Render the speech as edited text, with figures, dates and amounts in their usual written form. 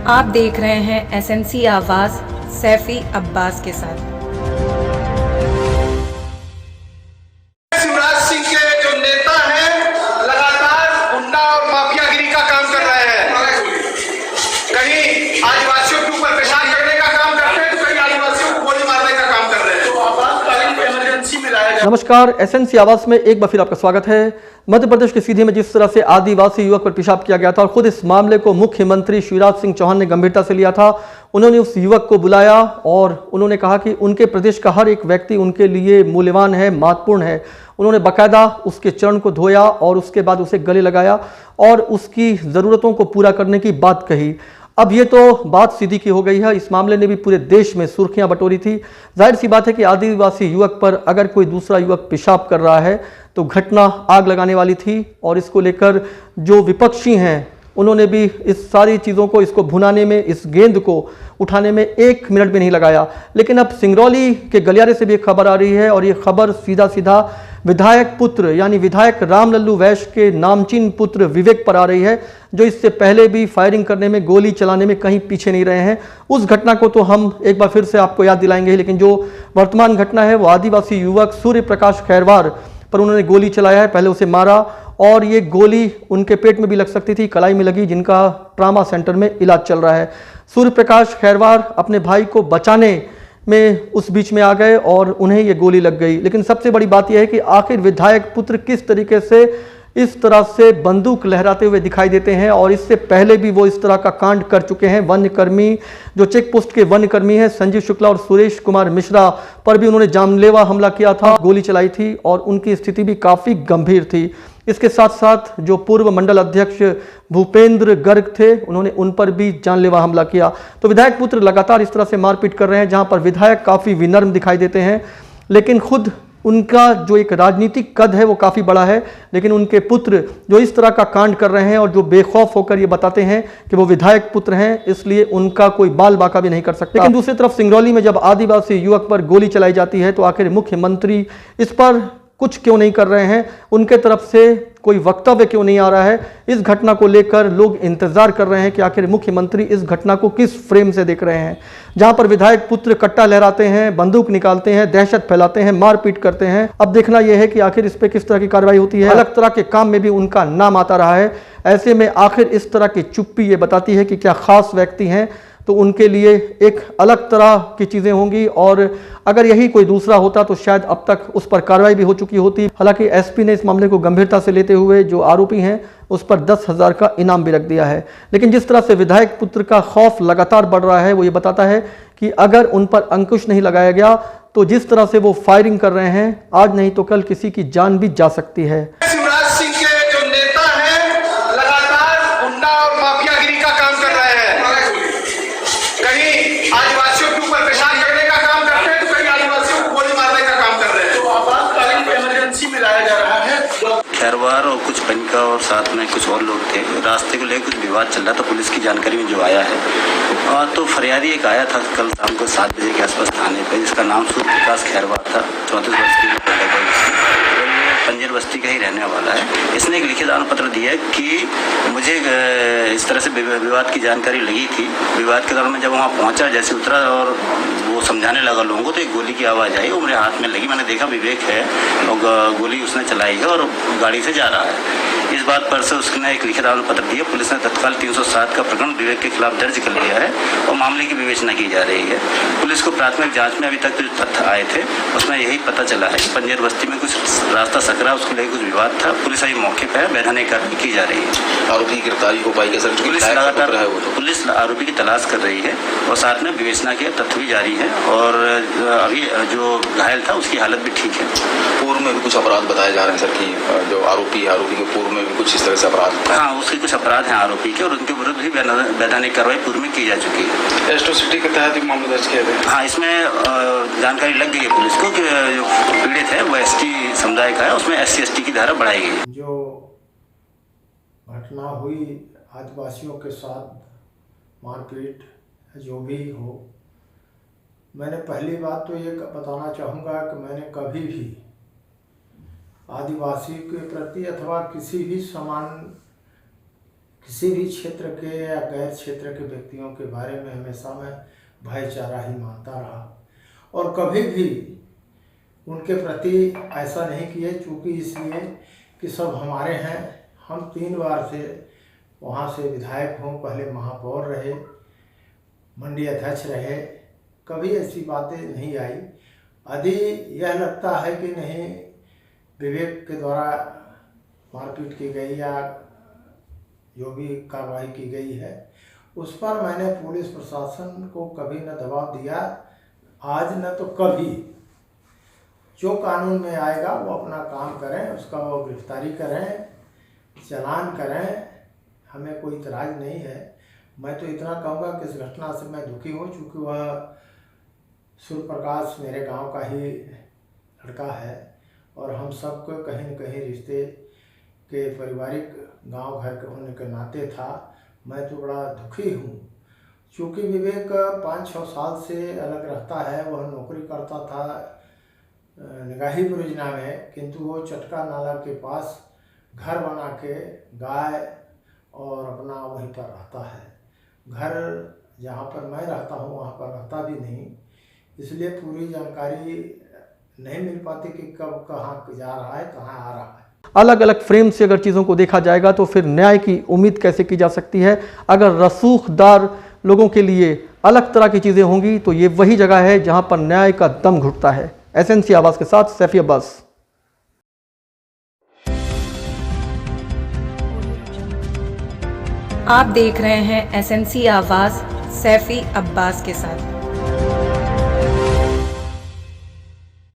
आप देख रहे हैं एसएनसी आवाज सैफी अब्बास के साथ। शिवराज सिंह के जो नेता हैं लगातार गुंडा और माफियागिरी का काम कर रहे हैं। कहीं आदिवासियों के ऊपर पेशाब करने का काम करते हैं तो कहीं आदिवासियों को गोली मारने का काम कर रहे हैं। तो आपातकालीन इमरजेंसी में लाया जाए। नमस्कार, एसएनसी आवाज में एक बार फिर आपका स्वागत है। मध्य प्रदेश के सीधी में जिस तरह से आदिवासी युवक पर पेशाब किया गया था और खुद इस मामले को मुख्यमंत्री शिवराज सिंह चौहान ने गंभीरता से लिया था। उन्होंने उस युवक को बुलाया और उन्होंने कहा कि उनके प्रदेश का हर एक व्यक्ति उनके लिए मूल्यवान है, महत्वपूर्ण है। उन्होंने बाकायदा उसके चरण को धोया और उसके बाद उसे गले लगाया और उसकी ज़रूरतों को पूरा करने की बात कही। अब ये तो बात सीधी की हो गई है। इस मामले ने भी पूरे देश में सुर्खियां बटोरी थी। जाहिर सी बात है कि आदिवासी युवक पर अगर कोई दूसरा युवक पेशाब कर रहा है तो घटना आग लगाने वाली थी और इसको लेकर जो विपक्षी हैं उन्होंने भी इस सारी चीज़ों को, इसको भुनाने में, इस गेंद को उठाने में एक मिनट भी नहीं लगाया। लेकिन अब सिंगरौली के गलियारे से भी एक खबर आ रही है और ये खबर सीधा सीधा विधायक पुत्र यानी विधायक रामलल्लू वैश्य के नामचीन पुत्र विवेक पर आ रही है, जो इससे पहले भी फायरिंग करने में, गोली चलाने में कहीं पीछे नहीं रहे हैं। उस घटना को तो हम एक बार फिर से आपको याद दिलाएंगे, लेकिन जो वर्तमान घटना है वो आदिवासी युवक सूर्य प्रकाश खैरवार पर उन्होंने गोली चलाया है। पहले उसे मारा और ये गोली उनके पेट में भी लग सकती थी, कलाई में लगी, जिनका ट्रामा सेंटर में इलाज चल रहा है। सूर्य प्रकाश खैरवार अपने भाई को बचाने में उस बीच में आ गए और उन्हें ये गोली लग गई। लेकिन सबसे बड़ी बात यह है कि आखिर विधायक पुत्र किस तरीके से इस तरह से बंदूक लहराते हुए दिखाई देते हैं और इससे पहले भी वो इस तरह का कांड कर चुके हैं। वन्यकर्मी, जो चेक पोस्ट के वन्यकर्मी हैं संजीव शुक्ला और सुरेश कुमार मिश्रा पर भी उन्होंने जानलेवा हमला किया था, गोली चलाई थी और उनकी स्थिति भी काफ़ी गंभीर थी। इसके साथ साथ जो पूर्व मंडल अध्यक्ष भूपेंद्र गर्ग थे, उन्होंने उन पर भी जानलेवा हमला किया। तो विधायक पुत्र लगातार इस तरह से मारपीट कर रहे हैं, जहां पर विधायक काफ़ी विनम्र दिखाई देते हैं, लेकिन खुद उनका जो एक राजनीतिक कद है वो काफ़ी बड़ा है। लेकिन उनके पुत्र जो इस तरह का कांड कर रहे हैं और जो बेखौफ होकर ये बताते हैं कि वो विधायक पुत्र हैं, इसलिए उनका कोई बाल बाका भी नहीं कर सकता। लेकिन दूसरी तरफ सिंगरौली में जब आदिवासी युवक पर गोली चलाई जाती है तो आखिर मुख्यमंत्री इस पर कुछ क्यों नहीं कर रहे हैं, उनके तरफ से कोई वक्तव्य क्यों नहीं आ रहा है। इस घटना को लेकर लोग इंतजार कर रहे हैं कि आखिर मुख्यमंत्री इस घटना को किस फ्रेम से देख रहे हैं, जहां पर विधायक पुत्र कट्टा लहराते हैं, बंदूक निकालते हैं, दहशत फैलाते हैं, मारपीट करते हैं। अब देखना यह है कि आखिर इस पर किस तरह की कार्रवाई होती है। अलग तरह के काम में भी उनका नाम आता रहा है। ऐसे में आखिर इस तरह की चुप्पी ये बताती है कि क्या खास व्यक्ति हैं तो उनके लिए एक अलग तरह की चीज़ें होंगी और अगर यही कोई दूसरा होता तो शायद अब तक उस पर कार्रवाई भी हो चुकी होती। हालांकि एसपी ने इस मामले को गंभीरता से लेते हुए जो आरोपी हैं उस पर 10,000 का इनाम भी रख दिया है। लेकिन जिस तरह से विधायक पुत्र का खौफ लगातार बढ़ रहा है वो ये बताता है कि अगर उन पर अंकुश नहीं लगाया गया तो जिस तरह से वो फायरिंग कर रहे हैं, आज नहीं तो कल किसी की जान भी जा सकती है। शिवराज सिंह के जो नेता हैं लगातार गुंडा और माफियागिरी का काम कर रहे हैं। कहीं आदिवासियों के ऊपर पेशाब करने का काम करते हैं तो कहीं आदिवासियों को गोली मारने का काम कर रहे हैं। तो आपातकालीन इमरजेंसी में लाया जा रहा है। खैरवार और कुछ पनिका और साथ में कुछ और लोग थे। रास्ते को लेकर कुछ विवाद चल रहा था। पुलिस की जानकारी में जो आया है तो फरियादी एक आया था कल शाम को 7 बजे के आसपास थाने पे, जिसका नाम सूर्य प्रकाश खैरवार था। 34 वर्ष की पंजेर बस्ती का ही रहने वाला है। इसने एक लिखित आरोप पत्र दिया कि मुझे इस तरह से विवाद की जानकारी लगी थी। विवाद के दौरान मैं जब वहाँ पहुँचा, जैसे उतरा और वो समझाने लगा लोगों को तो एक गोली की आवाज़ आई, वो मेरे हाथ में लगी। मैंने देखा विवेक है और गोली उसने चलाई है और गाड़ी से जा रहा है। इस बात पर से उसने एक लिखित आरोप पत्र दिया। पुलिस ने तत्काल 307 का प्रकरण विवेक के खिलाफ दर्ज कर लिया है और मामले की विवेचना की जा रही है। पुलिस को प्राथमिक जांच में अभी तक जो तथ्य आए थे उसमें यही पता चला है कि पंजेर बस्ती में कुछ रास्ता सकरा, उसको लेकर कुछ विवाद था। पुलिस अभी मौके पर है, वैधानिक कार्रवाई की जा रही है। आरोपी की गिरफ्तारी हो पाई? पुलिस लगातार पुलिस आरोपी की तलाश कर रही है और साथ में विवेचना के तथ्य भी जारी है और अभी जो घायल था उसकी हालत भी ठीक है। पूर्व में भी कुछ अपराध बताए जा रहे हैं सर कि जो आरोपी के पूर्व में भी कुछ इस तरह से अपराध? हाँ, उसके कुछ अपराध हैं आरोपी के और उनके विरुद्ध भी वैधानिक कार्रवाई पूर्व में की जा चुकी है। एट्रोसिटी के तहत मामला दर्ज किया गया? हाँ, इसमें जानकारी लग गई है पुलिस को कि जो पीड़ित है वो एसटी समुदाय का है, उसमें SC/ST की धारा बढ़ाई गई है। जो घटना हुई आदिवासियों के साथ, मारपीट जो भी हो, मैंने पहली बात तो ये बताना चाहूँगा कि मैंने कभी भी आदिवासी के प्रति अथवा किसी भी समान किसी भी क्षेत्र के या गैर क्षेत्र के व्यक्तियों के बारे में हमेशा मैं भाईचारा ही मानता रहा और कभी भी उनके प्रति ऐसा नहीं किए, चूँकि इसलिए कि सब हमारे हैं। हम 3 बार से वहाँ से विधायक हों, पहले महापौर रहे, मंडी अध्यक्ष रहे, कभी ऐसी बातें नहीं आई। यदि यह लगता है कि नहीं विवेक के द्वारा मारपीट की गई या जो भी कार्रवाई की गई है, उस पर मैंने पुलिस प्रशासन को कभी न दबाव दिया, आज न तो कभी। जो कानून में आएगा वो अपना काम करें, उसका वो गिरफ्तारी करें, चालान करें, हमें कोई इतराज़ नहीं है। मैं तो इतना कहूँगा कि इस घटना से मैं दुखी हूँ, चूँकि वह सूर्य प्रकाश मेरे गांव का ही लड़का है और हम सबको कहीं न कहीं रिश्ते के पारिवारिक गांव घर के होने के नाते था। मैं तो बड़ा दुखी हूँ, चूँकि विवेक 5-6 साल से अलग रहता है। वह नौकरी करता था निगाही परियोजना में, किंतु वो चटका नाला के पास घर बना के गाय और अपना वहीं पर रहता है। घर जहाँ पर मैं रहता हूँ वहाँ पर रहता भी नहीं, इसलिए पूरी जानकारी नहीं मिल पाती कि कब कहाँ जा रहा है, कहाँ आ रहा है। अलग अलग फ्रेम से अगर चीज़ों को देखा जाएगा तो फिर न्याय की उम्मीद कैसे की जा सकती है? अगर रसूखदार लोगों के लिए अलग तरह की चीज़ें होंगी तो ये वही जगह है जहां पर न्याय का दम घुटता है। एसएनसी आवाज़ के साथ सैफी अब्बास। आप देख रहे हैं एसएनसी आवाज़ सैफी अब्बास के साथ।